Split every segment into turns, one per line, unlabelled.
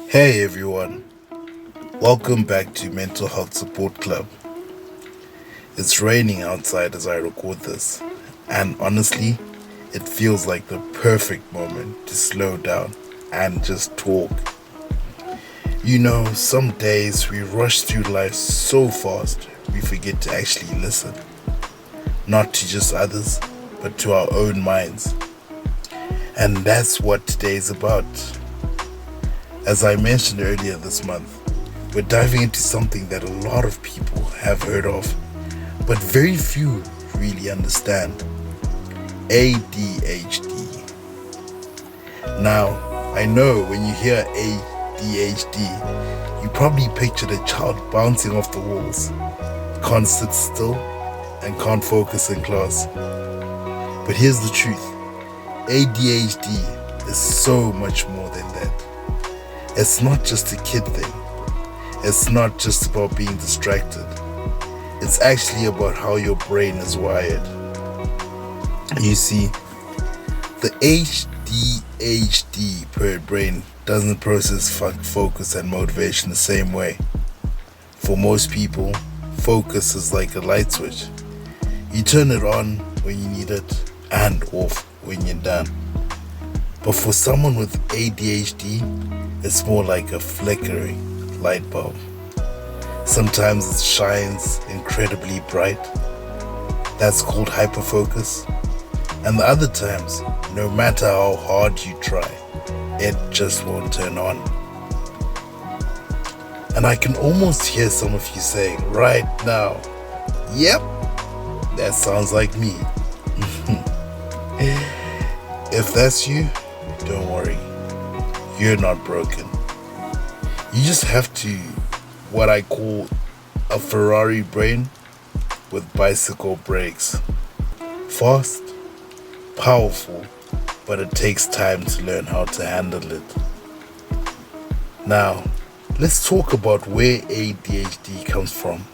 Hey everyone, welcome back to Mental Health Support Club. It's raining outside as I record this, and honestly, it feels like the perfect moment to slow down and just talk. You know, some days we rush through life so fast we forget to actually listen, not to just others, but to our own minds. And that's what today's about. As I mentioned earlier this month, we're diving into something that a lot of people have heard of, but very few really understand: ADHD. Now, I know when you hear ADHD, you probably pictured a child bouncing off the walls, can't sit still, and can't focus in class. But here's the truth: ADHD is so much more than that. It's not just a kid thing. It's not just about being distracted. It's actually about how your brain is wired. You see, the ADHD brain doesn't process focus and motivation the same way. For most people, focus is like a light switch. You turn it on when you need it and off when you're done. But for someone with ADHD, it's more like a flickering light bulb. Sometimes it shines incredibly bright. That's called hyperfocus. And the other times, no matter how hard you try, it just won't turn on. And I can almost hear some of you saying right now, "Yep, that sounds like me." If that's you, don't worry. You're not broken. You just have to, what I call, a Ferrari brain with bicycle brakes. Fast, powerful, but it takes time to learn how to handle it. Now, let's talk about where ADHD comes from.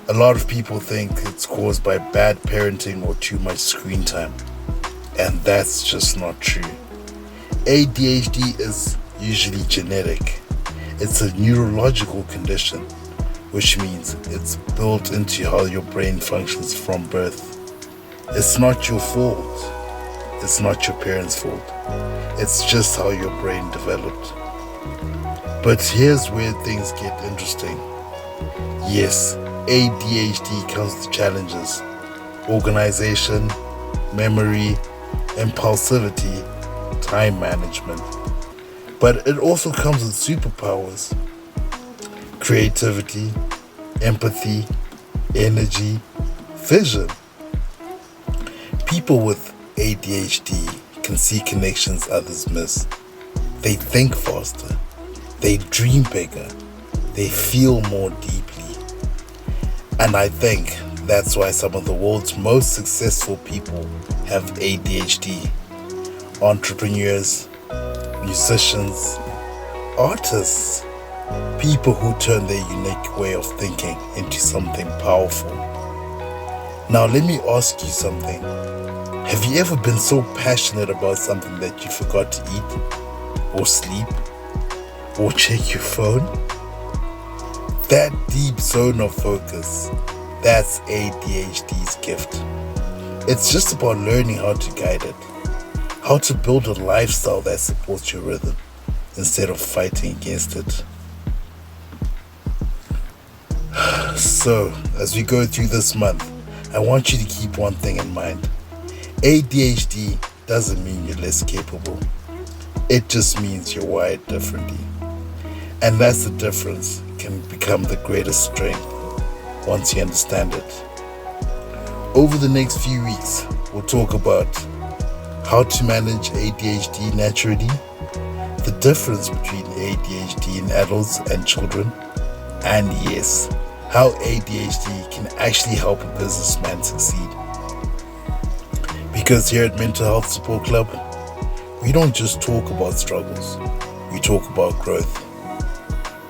A lot of people think it's caused by bad parenting or too much screen time, and that's just not true. ADHD is usually genetic. It's a neurological condition, which means it's built into how your brain functions from birth. It's not your fault. It's not your parents' fault. It's just how your brain developed. But here's where things get interesting. Yes, ADHD comes with challenges: organization, memory, impulsivity, time management. But it also comes with superpowers: creativity, empathy, energy, vision. People with ADHD can see connections others miss. They think faster, they dream bigger, they feel more deeply. And I think that's why some of the world's most successful people have ADHD. Entrepreneurs, musicians, artists, people who turn their unique way of thinking into something powerful. Now, let me ask you something. Have you ever been so passionate about something that you forgot to eat, or sleep, or check your phone? That deep zone of focus, that's ADHD's gift. It's just about learning how to guide it, how to build a lifestyle that supports your rhythm instead of fighting against it. So, as we go through this month, I want you to keep one thing in mind. ADHD doesn't mean you're less capable. It just means you're wired differently. And that's the difference can become the greatest strength once you understand it. Over the next few weeks, we'll talk about how to manage ADHD naturally, the difference between ADHD in adults and children, and yes, how ADHD can actually help a businessman succeed. Because here at Mental Health Support Club, we don't just talk about struggles, we talk about growth.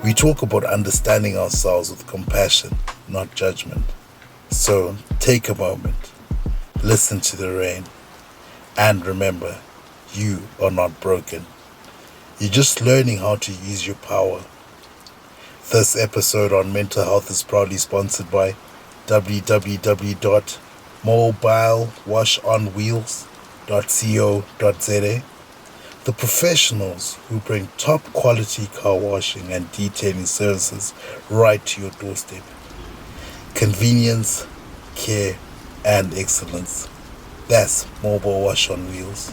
We talk about understanding ourselves with compassion, not judgment. So take a moment, listen to the rain, and remember, you are not broken. You're just learning how to use your power. This episode on mental health is proudly sponsored by www.mobilewashonwheels.co.za, the professionals who bring top quality car washing and detailing services right to your doorstep. Convenience, care, and excellence. That's Mobile Wash on Wheels.